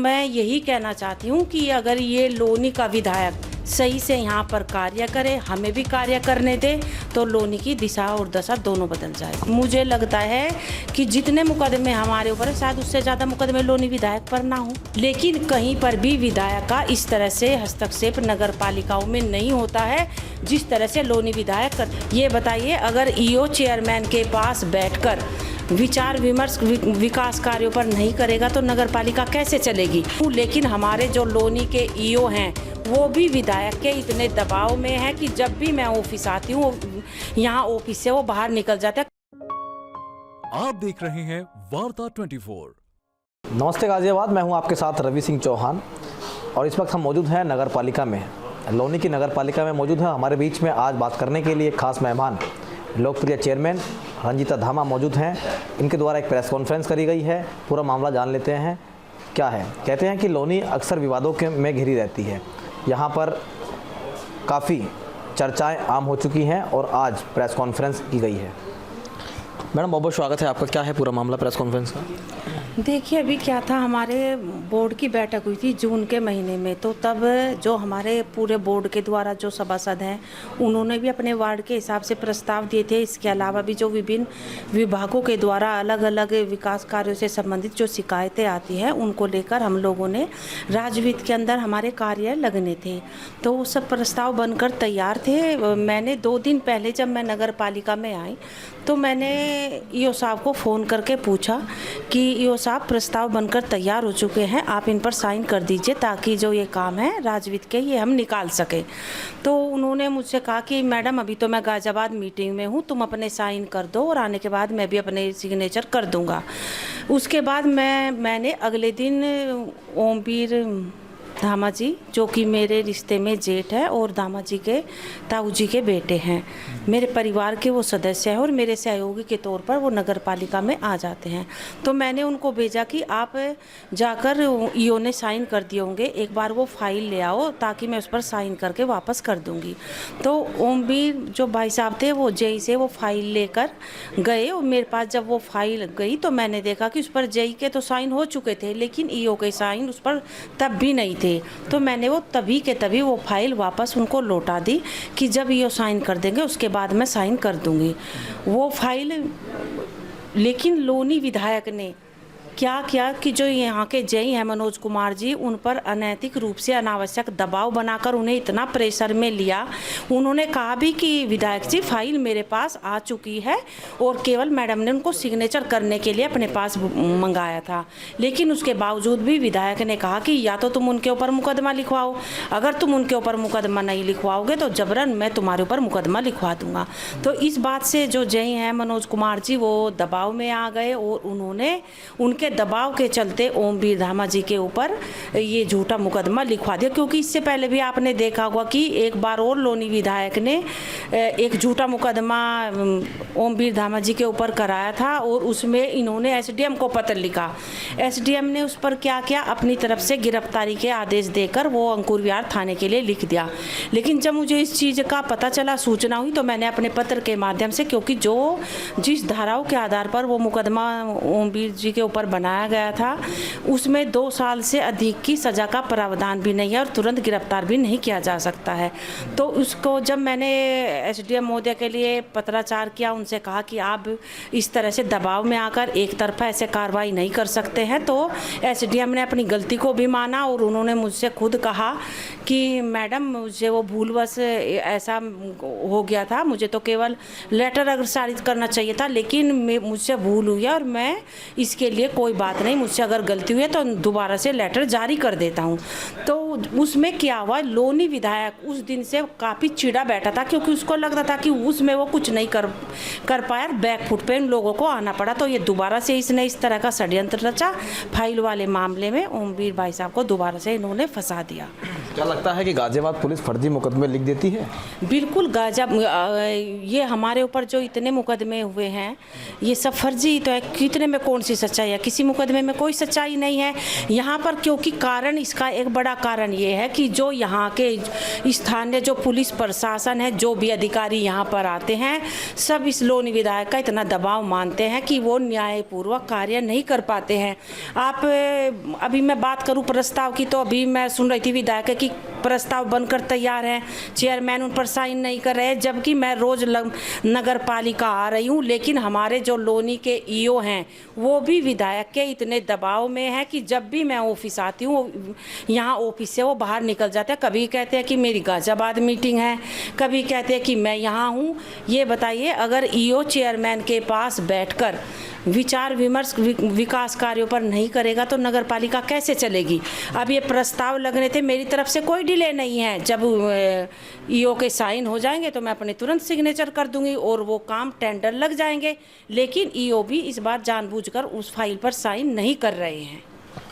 मैं यही कहना चाहती हूँ कि अगर ये लोनी का विधायक सही से यहाँ पर कार्य करे, हमें भी कार्य करने दे, तो लोनी की दिशा और दशा दोनों बदल जाए। मुझे लगता है कि जितने मुकदमे हमारे ऊपर है, शायद उससे ज़्यादा मुकदमे लोनी विधायक पर ना हो, लेकिन कहीं पर भी विधायक का इस तरह से हस्तक्षेप नगर पालिकाओं में नहीं होता है जिस तरह से लोनी विधायक कर। ये बताइए, अगर ईओ चेयरमैन के पास बैठकर विचार विमर्श विकास कार्यों पर नहीं करेगा तो नगर पालिका कैसे चलेगी। लेकिन हमारे जो लोनी के ईओ हैं वो भी विधायक के इतने दबाव में है कि जब भी मैं ऑफिस आती हूँ यहाँ ऑफिस से वो बाहर निकल जाते हैं। आप देख रहे हैं वार्ता 24। नमस्ते गाजियाबाद, मैं हूं आपके साथ रवि सिंह चौहान और इस वक्त हम मौजूद हैं नगर पालिका में, लोनी की नगर पालिका में मौजूद हैं। हमारे बीच में आज बात करने के लिए खास मेहमान लोकप्रिय चेयरमैन रंजीता धामा मौजूद हैं। इनके द्वारा एक प्रेस कॉन्फ्रेंस करी गई है, पूरा मामला जान लेते हैं क्या है। कहते हैं कि लोनी अक्सर विवादों में घिरी रहती है, यहाँ पर काफ़ी चर्चाएं आम हो चुकी हैं और आज प्रेस कॉन्फ्रेंस की गई है। मैडम बहुत बहुत स्वागत है आपका। क्या है पूरा मामला प्रेस कॉन्फ्रेंस का? देखिए, अभी क्या था, हमारे बोर्ड की बैठक हुई थी जून के महीने में, तो तब जो हमारे पूरे बोर्ड के द्वारा जो सभासद हैं उन्होंने भी अपने वार्ड के हिसाब से प्रस्ताव दिए थे। इसके अलावा भी जो विभिन्न विभागों के द्वारा अलग अलग विकास कार्यों से संबंधित जो शिकायतें आती हैं उनको लेकर हम लोगों ने राजवीत के अंदर हमारे कार्य लगने थे, तो वो सब प्रस्ताव बनकर तैयार थे। मैंने 2 दिन पहले जब मैं नगर पालिका में आई तो मैंने ईओ साहब को फ़ोन करके पूछा कि ईओ साहब प्रस्ताव बनकर तैयार हो चुके हैं, आप इन पर साइन कर दीजिए ताकि जो ये काम है राजवीत के ये हम निकाल सकें। तो उन्होंने मुझसे कहा कि मैडम अभी तो मैं गाजियाबाद मीटिंग में हूँ, तुम अपने साइन कर दो और आने के बाद मैं भी अपने सिग्नेचर कर दूँगा। उसके बाद मैंने अगले दिन ओमवीर धामा जी, जो कि मेरे रिश्ते में जेठ है और धामा जी के ताऊ जी के बेटे हैं, मेरे परिवार के वो सदस्य हैं और मेरे सहयोगी के तौर पर वो नगर पालिका में आ जाते हैं। तो मैंने उनको भेजा कि आप जाकर ईओ ने साइन कर दिए होंगे, एक बार वो फाइल ले आओ ताकि मैं उस पर साइन करके वापस कर दूंगी। तो ओमवीर जो भाई साहब थे वो जेई से वो फाइल लेकर गए और मेरे पास जब वो फाइल गई तो मैंने देखा कि उस पर जेई के तो साइन हो चुके थे लेकिन ईओ के साइन उस पर तब भी नहीं थे। तो मैंने वो तभी के तभी वो फाइल वापस उनको लौटा दी कि जब ये साइन कर देंगे उसके बाद मैं साइन कर दूंगी वो फाइल। लेकिन लोनी विधायक ने क्या किया कि जो यहाँ के जेई हैं मनोज कुमार जी, उन पर अनैतिक रूप से अनावश्यक दबाव बनाकर उन्हें इतना प्रेशर में लिया। उन्होंने कहा भी कि विधायक जी फाइल मेरे पास आ चुकी है और केवल मैडम ने उनको सिग्नेचर करने के लिए अपने पास मंगाया था, लेकिन उसके बावजूद भी विधायक ने कहा कि या तो तुम उनके ऊपर मुकदमा लिखवाओ, अगर तुम उनके ऊपर मुकदमा नहीं लिखवाओगे तो जबरन मैं तुम्हारे ऊपर मुकदमा लिखवा दूंगा। तो इस बात से जो जेई हैं मनोज कुमार जी वो दबाव में आ गए और उन्होंने उनके दबाव के चलते ओमवीर धामा जी के ऊपर ये झूठा मुकदमा लिखवा दिया। क्योंकि इससे पहले भी आपने देखा होगा कि एक बार और लोनी विधायक ने एक झूठा मुकदमा ओमवीर धामा जी के ऊपर कराया था और उसमें इन्होंने एसडीएम को पत्र लिखा। एसडीएम ने उस पर क्या किया, अपनी तरफ से गिरफ्तारी के आदेश देकर वो अंकुर विहार थाने के लिए लिख दिया। लेकिन जब मुझे इस चीज़ का पता चला, सूचना हुई, तो मैंने अपने पत्र के माध्यम से, क्योंकि जिस धाराओं के आधार पर वो मुकदमा ओमवीर जी के ऊपर बनाया गया था उसमें 2 साल से अधिक की सज़ा का प्रावधान भी नहीं है और तुरंत गिरफ्तार भी नहीं किया जा सकता है। तो उसको जब मैंने एसडीएम महोदय के लिए पत्राचार किया, उनसे कहा कि आप इस तरह से दबाव में आकर एक तरफा ऐसे कार्रवाई नहीं कर सकते हैं, तो एसडीएम ने अपनी गलती को भी माना और उन्होंने मुझसे खुद कहा कि मैडम मुझे वो भूलवश ऐसा हो गया था, मुझे तो केवल लेटर अग्रसारित करना चाहिए था, लेकिन मुझसे भूल हुई है और मैं इसके लिए कोई बात नहीं, मुझसे अगर गलती हुई है तो दोबारा से लेटर जारी कर देता हूँ। तो उसमें क्या हुआ, लोनी विधायक उस दिन से काफ़ी चिढ़ा बैठा था क्योंकि उसको लगता था कि उसमें वो कुछ नहीं कर पाया, बैकफुट पे उन लोगों को आना पड़ा। तो ये दोबारा से इसने इस तरह का षड्यंत्र रचा, फाइल वाले मामले में ओमवीर भाई साहब को दोबारा से इन्होंने फंसा दिया। क्या लगता है कि गाजियाबाद पुलिस फर्जी मुकदमे लिख देती है? बिल्कुल ये हमारे ऊपर जो इतने मुकदमे हुए हैं ये सब फर्जी तो है। कितने में कौन सी सच्चाई है? किसी मुकदमे में कोई सच्चाई नहीं है यहाँ पर, क्योंकि कारण इसका एक बड़ा कारण ये है कि जो यहाँ के स्थानीय जो पुलिस प्रशासन है, जो भी अधिकारी यहाँ पर आते हैं, सब इस लोनी विधायक का इतना दबाव मानते हैं कि वो न्यायपूर्वक कार्य नहीं कर पाते हैं। आप अभी मैं बात करूँ प्रस्ताव की, तो अभी मैं सुन रही थी विधायक की प्रस्ताव बनकर तैयार है, चेयरमैन उन पर साइन नहीं कर रहे हैं, जबकि मैं रोज नगर पालिका आ रही हूँ, लेकिन हमारे जो लोनी के ईओ हैं वो भी विधायक के इतने दबाव में है कि जब भी मैं ऑफिस आती हूँ यहाँ ऑफिस से वो बाहर निकल जाते हैं। कभी कहते हैं कि मेरी गाजियाबाद मीटिंग है, कभी कहते हैं कि मैं यहाँ हूँ। ये बताइए, अगर ईओ चेयरमैन के पास बैठकर विचार विमर्श विकास कार्यों पर नहीं करेगा तो नगर पालिका कैसे चलेगी? अब ये प्रस्ताव लगने थे, मेरी तरफ से कोई डिले नहीं है। जब ईओ के साइन हो जाएंगे तो मैं अपने तुरंत सिग्नेचर कर दूंगी और वो काम टेंडर लग जाएंगे, लेकिन ईओ भी इस बार जानबूझकर उस फाइल पर साइन नहीं कर रहे हैं।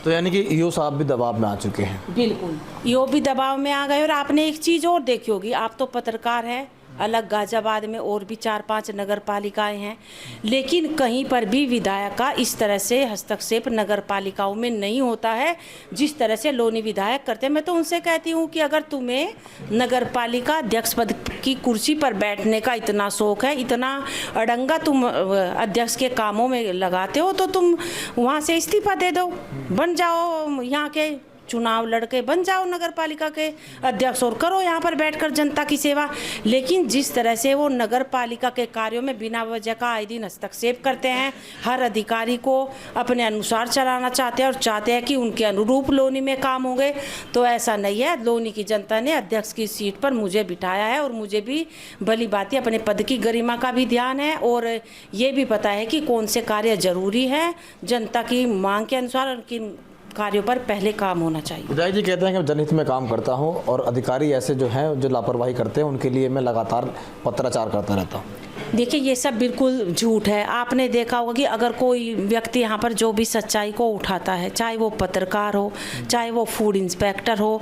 तो यानी कि ईओ साहब भी दबाव में आ चुके हैं। बिल्कुल, ईओ भी दबाव में आ गए। और आपने एक चीज़ और देखी होगी, आप तो पत्रकार हैं, अलग गाजियाबाद में और भी 4-5 नगर पालिकाएँ हैं, लेकिन कहीं पर भी विधायक का इस तरह से हस्तक्षेप नगर पालिकाओं में नहीं होता है जिस तरह से लोनी विधायक करते हैं। मैं तो उनसे कहती हूँ कि अगर तुम्हें नगर पालिका अध्यक्ष पद की कुर्सी पर बैठने का इतना शौक है, इतना अड़ंगा तुम अध्यक्ष के कामों में लगाते हो, तो तुम वहाँ से इस्तीफा दे दो, बन जाओ यहाँ के चुनाव लड़के बन जाओ नगर पालिका के अध्यक्ष और करो यहाँ पर बैठकर जनता की सेवा। लेकिन जिस तरह से वो नगर पालिका के कार्यों में बिना वजह का आए दिन हस्तक्षेप करते हैं, हर अधिकारी को अपने अनुसार चलाना चाहते हैं और चाहते हैं कि उनके अनुरूप लोनी में काम होंगे, तो ऐसा नहीं है। लोनी की जनता ने अध्यक्ष की सीट पर मुझे बिठाया है और मुझे भी भली भांति अपने पद की गरिमा का भी ध्यान है और ये भी पता है कि कौन से कार्य जरूरी है, जनता की मांग के अनुसार किन कार्यों पर पहले काम होना चाहिए। विधायक जी कहते हैं कि मैं जनहित में काम करता हूं और अधिकारी ऐसे जो हैं जो लापरवाही करते हैं उनके लिए मैं लगातार पत्राचार करता रहता हूं। देखिए, ये सब बिल्कुल झूठ है। आपने देखा होगा कि अगर कोई व्यक्ति यहाँ पर जो भी सच्चाई को उठाता है, चाहे वो पत्रकार हो, चाहे वो फूड इंस्पेक्टर हो,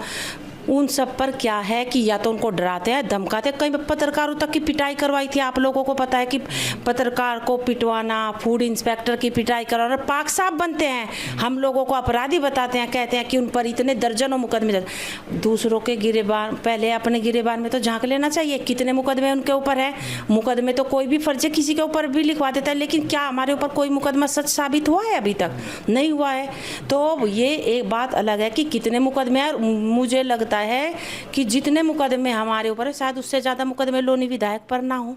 उन सब पर क्या है कि या तो उनको डराते हैं, धमकाते हैं। कई पत्रकारों तक की पिटाई करवाई थी। आप लोगों को पता है कि पत्रकार को पिटवाना, फूड इंस्पेक्टर की पिटाई करवाना, पाक साफ बनते हैं, हम लोगों को अपराधी बताते हैं, कहते हैं कि उन पर इतने दर्जनों मुकदमे। दूसरों के गिरेबान, पहले अपने गिरेबान में तो झांक लेना चाहिए, कितने मुकदमे उनके ऊपर है। मुकदमे तो कोई भी फर्जी किसी के ऊपर भी लिखवा देता है, लेकिन क्या हमारे ऊपर कोई मुकदमा सच साबित हुआ है? अभी तक नहीं हुआ है। तो ये एक बात अलग है कि कितने मुकदमे हैं। मुझे लगता है कि जितने मुकदमे हमारे ऊपर है, शायद उससे ज़्यादा मुकदमे लोनी विधायक पर ना हो।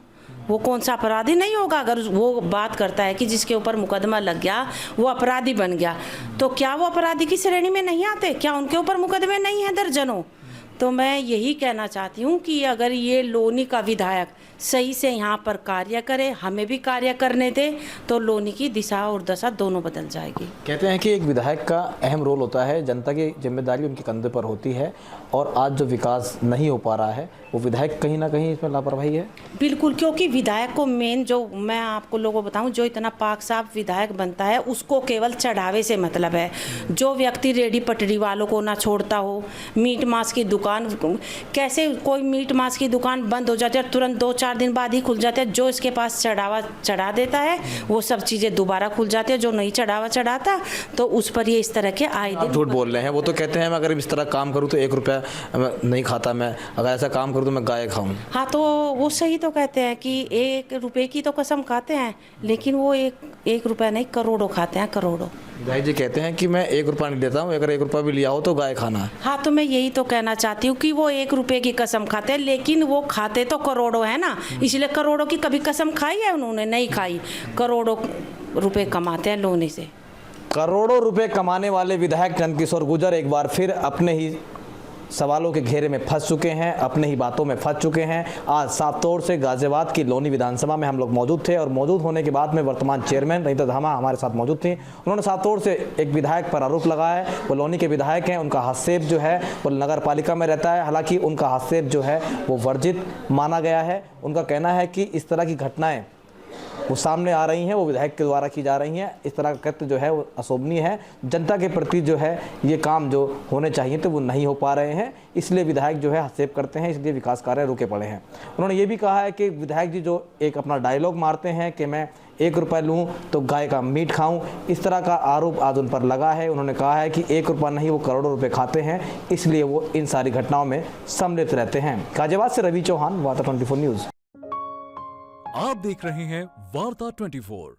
वो कौन सा अपराधी नहीं होगा? अगर वो बात करता है कि जिसके ऊपर मुकदमा लग गया वो अपराधी बन गया, तो क्या वो अपराधी की श्रेणी में नहीं आते? क्या उनके ऊपर मुकदमे नहीं हैं दर्जनों? तो मैं यही कहना चाहती हूँ कि अगर ये लोनी का विधायक सही से यहाँ पर कार्य करे, हमें भी कार्य करने दे, तो लोनी की दिशा और दशा दोनों बदल जाएगी। कहते हैं कि एक विधायक का अहम रोल होता है, जनता की जिम्मेदारी उनके कंधे पर होती है, और आज जो विकास नहीं हो पा रहा है वो विधायक कहीं ना कहीं इसमें लापरवाही है। बिल्कुल, क्योंकि विधायक को मेन, जो मैं आपको लोगों को बताऊं, जो इतना पाक साफ विधायक बनता है उसको केवल चढ़ावे से मतलब है। जो व्यक्ति रेडी पटरी वालों को ना छोड़ता हो, मीट मांस की दुकान, कैसे कोई मीट मांस की दुकान बंद हो जाती है तुरंत 2-4 दिन बाद ही खुल जाते हैं। जो इसके पास चढ़ावा चढ़ा देता है वो सब चीज़ें दोबारा खुल जाती है। जो नहीं चढ़ावा चढ़ाता तो उस पर ये इस तरह के आए दिन झूठ बोल रहे हैं। वो तो कहते हैं मैं अगर इस तरह काम करूँ तो 1 रुपया नहीं खाता, मैं अगर ऐसा काम करूँ तो मैं गाय खाऊं। हाँ, तो वो सही तो कहते हैं कि 1 रुपए की तो कसम खाते हैं, लेकिन वो एक रुपया नहीं, करोड़ों खाते हैं, करोड़ों। भाई जी कहते हैं कि मैं 1 रुपया नहीं देता हूँ, अगर 1 रुपया भी लिया हो तो गाय खाना है। हाँ, तो मैं यही तो कहना चाहती हूँ कि वो 1 रुपए की कसम खाते हैं, लेकिन वो खाते तो करोड़ों है ना, इसलिए करोड़ों की कभी कसम खाई है उन्होंने? नहीं खाई। करोड़ों रुपए कमाते हैं लोनी से। करोड़ों रुपए कमाने वाले विधायक नंदकिशोर गुर्जर एक बार फिर अपने ही सवालों के घेरे में फंस चुके हैं, अपने ही बातों में फंस चुके हैं। आज साफ तौर से गाजियाबाद की लोनी विधानसभा में हम लोग मौजूद थे और मौजूद होने के बाद में वर्तमान चेयरमैन रंजीता धामा हमारे साथ मौजूद थी। उन्होंने साफ तौर से एक विधायक पर आरोप लगाया है। वो लोनी के विधायक हैं, उनका हस्तक्षेप जो है वो नगर पालिका में रहता है। हालांकि उनका हस्तक्षेप जो है वो वर्जित माना गया है। उनका कहना है कि इस तरह की घटनाएँ वो सामने आ रही हैं, वो विधायक के द्वारा की जा रही हैं। इस तरह का कृत्य जो है वो अशोभनीय है। जनता के प्रति जो है ये काम जो होने चाहिए तो वो नहीं हो पा रहे हैं, इसलिए विधायक जो है हस्तक्षेप करते हैं, इसलिए विकास कार्य रुके पड़े हैं। उन्होंने ये भी कहा है कि विधायक जी जो एक अपना डायलॉग मारते हैं कि मैं 1 रुपये लूँ तो गाय का मीट खाऊं, इस तरह का आरोप आज उन पर लगा है। उन्होंने कहा है कि 1 रुपया नहीं वो करोड़ों रुपए खाते हैं, इसलिए वो इन सारी घटनाओं में सम्मिलित रहते हैं। गाजियाबाद से रवि चौहान, वार्ता 24 न्यूज़। आप देख रहे हैं वार्ता 24।